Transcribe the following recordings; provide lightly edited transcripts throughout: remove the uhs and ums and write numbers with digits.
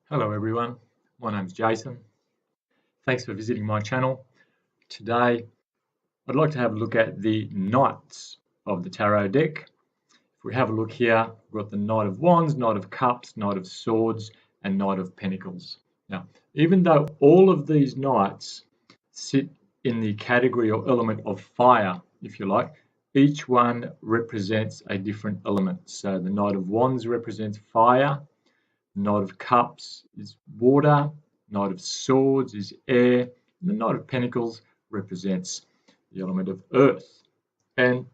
Hello everyone, my name's Jason. Thanks for visiting my channel. Today I'd like to have a look at the Knights of the Tarot deck. If we have a look here, we've got the Knight of Wands, Knight of Cups, Knight of Swords and Knight of Pentacles. Now, even though all of these Knights sit in the category or element of fire, if you like, each one represents a different element. So the Knight of Wands represents fire, Knight of Cups is water, Knight of Swords is air, and the Knight of Pentacles represents the element of earth. And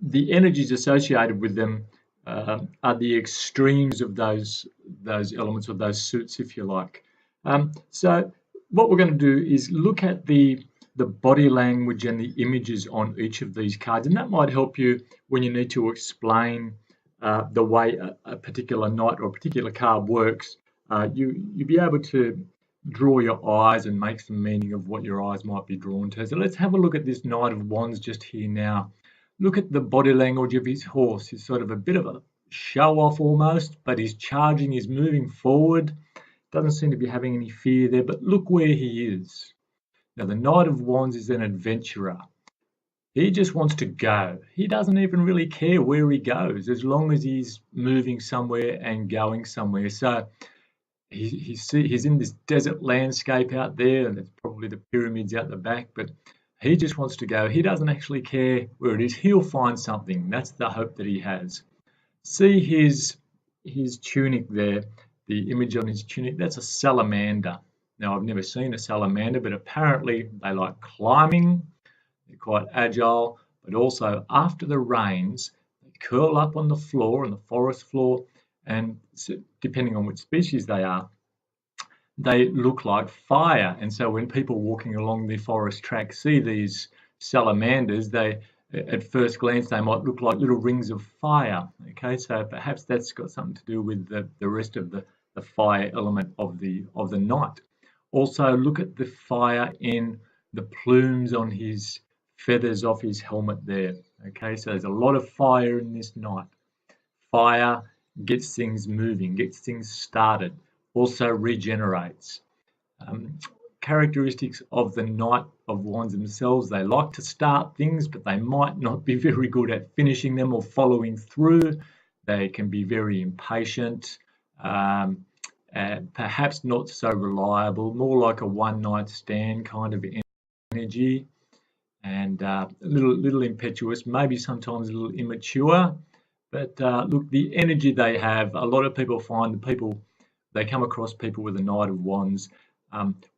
the energies associated with them are the extremes of those elements or those suits, if you like. So what we're going to do is look at the body language and the images on each of these cards, and that might help you when you need to explain the way a particular knight or a particular card works. You'll be able to draw your eyes and make some meaning of what your eyes might be drawn to. So let's have a look at this Knight of Wands just here now. Look at the body language of his horse. He's sort of a bit of a show off almost, but he's charging, he's moving forward. Doesn't seem to be having any fear there, but look where he is. Now the Knight of Wands is an adventurer. He just wants to go. He doesn't even really care where he goes as long as he's moving somewhere and going somewhere. So he's in this desert landscape out there, and there's probably the pyramids out the back, but he just wants to go. He doesn't actually care where it is. He'll find something. That's the hope that he has. See his tunic there, the image on his tunic, that's a salamander. Now, I've never seen a salamander, but apparently they like climbing. They're quite agile, but also after the rains, they curl up on the floor, on the forest floor, and depending on which species they are, they look like fire. And so when people walking along the forest track see these salamanders, they at first glance they might look like little rings of fire. Okay, so perhaps that's got something to do with the rest of the fire element of the knight. Also, look at the fire in the plumes on his feathers off his helmet there. Okay, so there's a lot of fire in this knight. Fire gets things moving, gets things started, also regenerates. Characteristics of the Knight of Wands themselves, they like to start things, but they might not be very good at finishing them or following through. They can be very impatient, perhaps not so reliable, more like a one-night stand kind of energy, and a little impetuous, maybe sometimes a little immature. But look, the energy they have, a lot of people find they come across people with a Knight of Wands.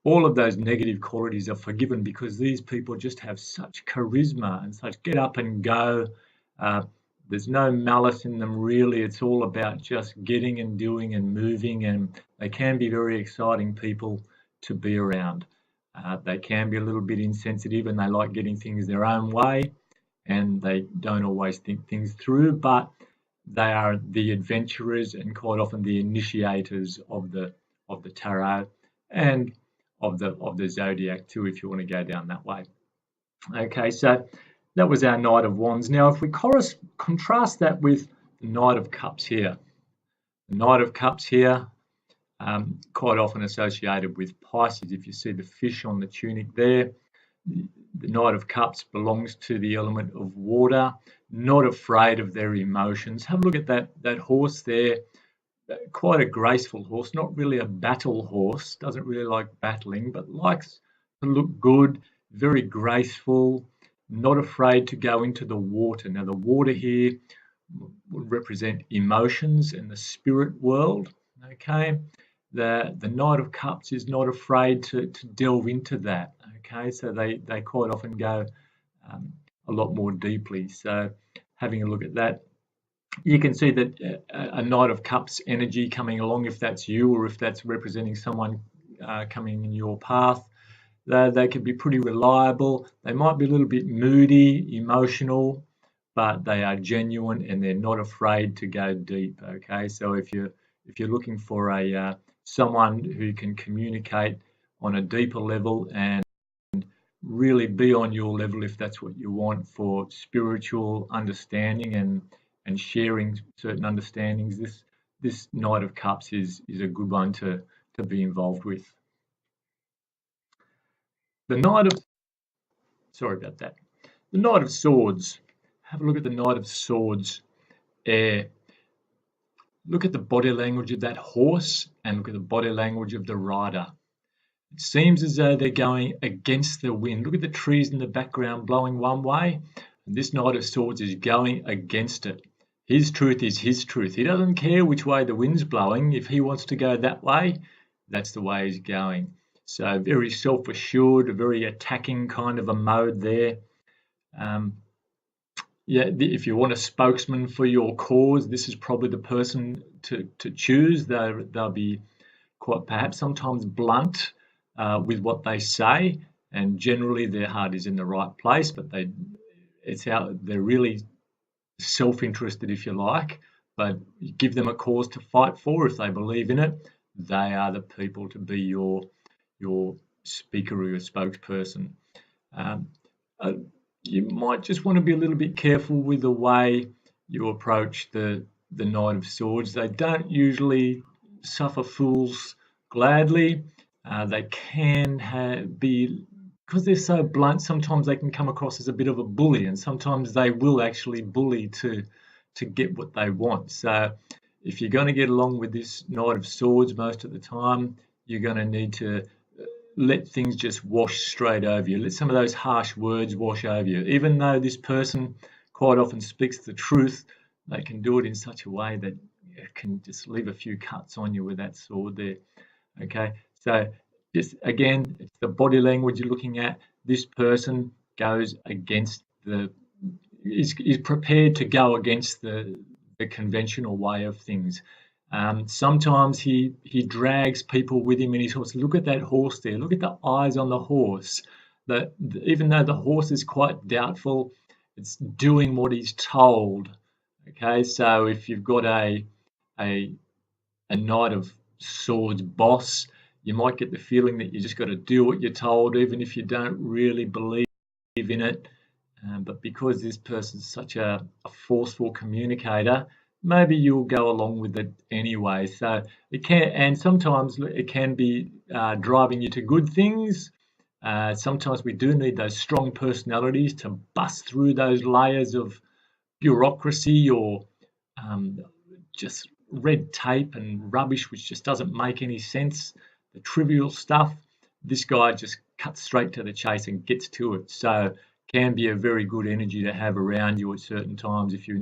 All of those negative qualities are forgiven because these people just have such charisma and such get up and go. There's no malice in them really. It's all about just getting and doing and moving, and they can be very exciting people to be around. They can be a little bit insensitive and they like getting things their own way, and they don't always think things through, but they are the adventurers and quite often the initiators of the tarot and of the zodiac too, if you want to go down that way. Okay, so that was our Knight of Wands. Now, if we contrast that with the Knight of Cups here, the Knight of Cups here, quite often associated with Pisces. If you see the fish on the tunic there, the Knight of Cups belongs to the element of water, not afraid of their emotions. Have a look at that horse there, quite a graceful horse, not really a battle horse, doesn't really like battling, but likes to look good, very graceful, not afraid to go into the water. Now the water here would represent emotions and the spirit world, okay? The Knight of Cups is not afraid to delve into that, okay? So they quite often go a lot more deeply. So having a look at that, you can see that a Knight of Cups energy coming along, if that's you or if that's representing someone coming in your path, they can be pretty reliable. They might be a little bit moody, emotional, but they are genuine and they're not afraid to go deep, okay? So if you're looking for someone who can communicate on a deeper level and really be on your level, if that's what you want, for spiritual understanding and sharing certain understandings, this Knight of Cups is a good one to be involved with. The Knight of, sorry about that. The Knight of Swords. Have a look at the Knight of Swords. Look at the body language of that horse and look at the body language of the rider. It seems as though they're going against the wind. Look at the trees in the background blowing one way, and this Knight of Swords is going against it. His truth is his truth. He doesn't care which way the wind's blowing. If he wants to go that way, that's the way he's going. So very self-assured, a very attacking kind of a mode there. Yeah, if you want a spokesman for your cause, this is probably the person to choose. They'll be quite perhaps sometimes blunt with what they say, and generally their heart is in the right place, but they're really self-interested, if you like. But you give them a cause to fight for if they believe in it. They are the people to be your speaker or your spokesperson. You might just want to be a little bit careful with the way you approach the Knight of Swords. They don't usually suffer fools gladly. They can be, because they're so blunt, sometimes they can come across as a bit of a bully, and sometimes they will actually bully to get what they want. So if you're going to get along with this Knight of Swords most of the time, you're going to need to let things just wash straight over you. Let some of those harsh words wash over you. Even though this person quite often speaks the truth, they can do it in such a way that it can just leave a few cuts on you with that sword there. Okay, so just again, it's the body language you're looking at. This person goes against is prepared to go against the conventional way of things. Sometimes he drags people with him in his horse. Look at that horse there. Look at the eyes on the horse. Even though the horse is quite doubtful, it's doing what he's told. Okay, so if you've got a Knight of Swords boss, you might get the feeling that you just got to do what you're told, even if you don't really believe in it. But because this person's such a forceful communicator, maybe you'll go along with it anyway. So it can, and sometimes it can be driving you to good things. Sometimes we do need those strong personalities to bust through those layers of bureaucracy or just red tape and rubbish which just doesn't make any sense, the trivial stuff. This guy just cuts straight to the chase and gets to it. So can be a very good energy to have around you at certain times if you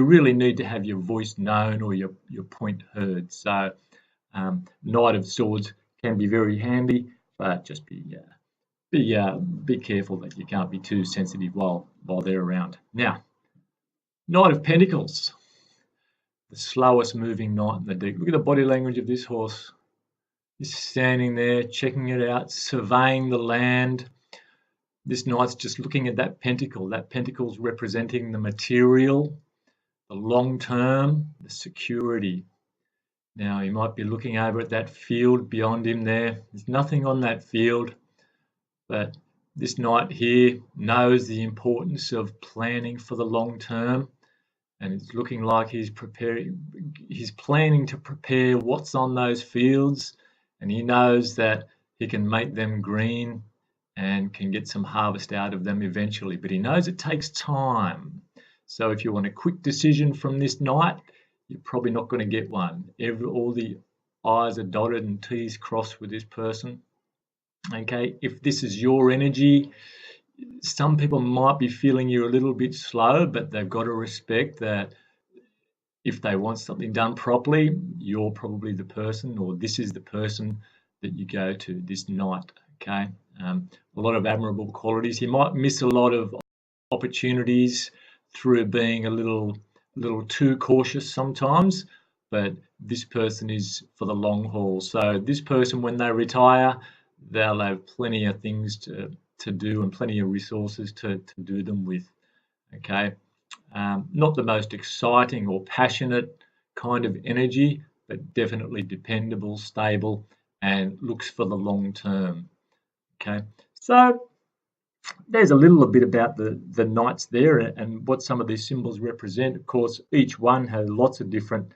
really need to have your voice known or your point heard. So Knight of Swords can be very handy, but just be careful that you can't be too sensitive while they're around. Now, Knight of Pentacles, the slowest moving knight in the deck. Look at the body language of this horse. He's standing there, checking it out, surveying the land. This knight's just looking at that pentacle. That pentacle's representing the material, the long term, the security. Now he might be looking over at that field beyond him there. There's nothing on that field, but this knight here knows the importance of planning for the long term, and it's looking like he's planning to prepare what's on those fields, and he knows that he can make them green and can get some harvest out of them eventually, but he knows it takes time. So if you want a quick decision from this knight, you're probably not going to get one. All the I's are dotted and T's crossed with this person. Okay, if this is your energy, some people might be feeling you're a little bit slow, but they've got to respect that if they want something done properly, you're probably the person, or this is the person that you go to, this knight. Okay, a lot of admirable qualities. He might miss a lot of opportunities through being a little too cautious sometimes, but this person is for the long haul. So this person, when they retire, they'll have plenty of things to do and plenty of resources to do them with. Okay, not the most exciting or passionate kind of energy, but definitely dependable, stable, and looks for the long term. Okay, so there's a little bit about the knights there and what some of these symbols represent. Of course, each one has lots of different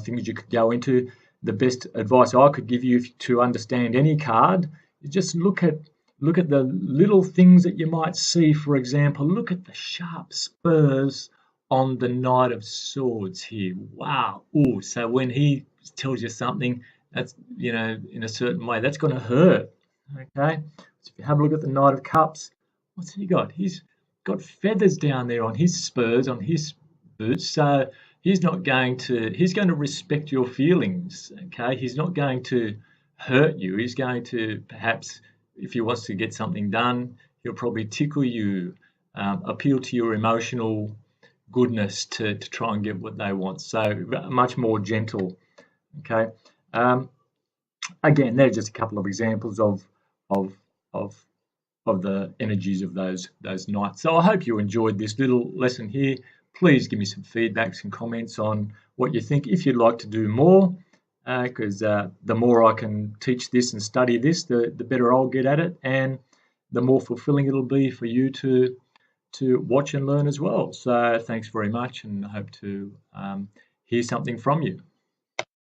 things you could go into. The best advice I could give you to understand any card is just look at the little things that you might see. For example, look at the sharp spurs on the Knight of Swords here. Wow. Oh, so when he tells you something that's, in a certain way, that's going to hurt. Okay. So if you have a look at the Knight of Cups, what's he got? He's got feathers down there on his spurs, on his boots. So he's going to respect your feelings. Okay. He's not going to hurt you. He's going to perhaps, if he wants to get something done, he'll probably tickle you, appeal to your emotional goodness to try and get what they want. So much more gentle. Okay. Again, they're just a couple of examples of the energies of those knights. So I hope you enjoyed this little lesson here. Please give me some feedback, some comments on what you think. If you'd like to do more, because the more I can teach this and study this, the better I'll get at it, and the more fulfilling it'll be for you to watch and learn as well. So thanks very much, and I hope to hear something from you.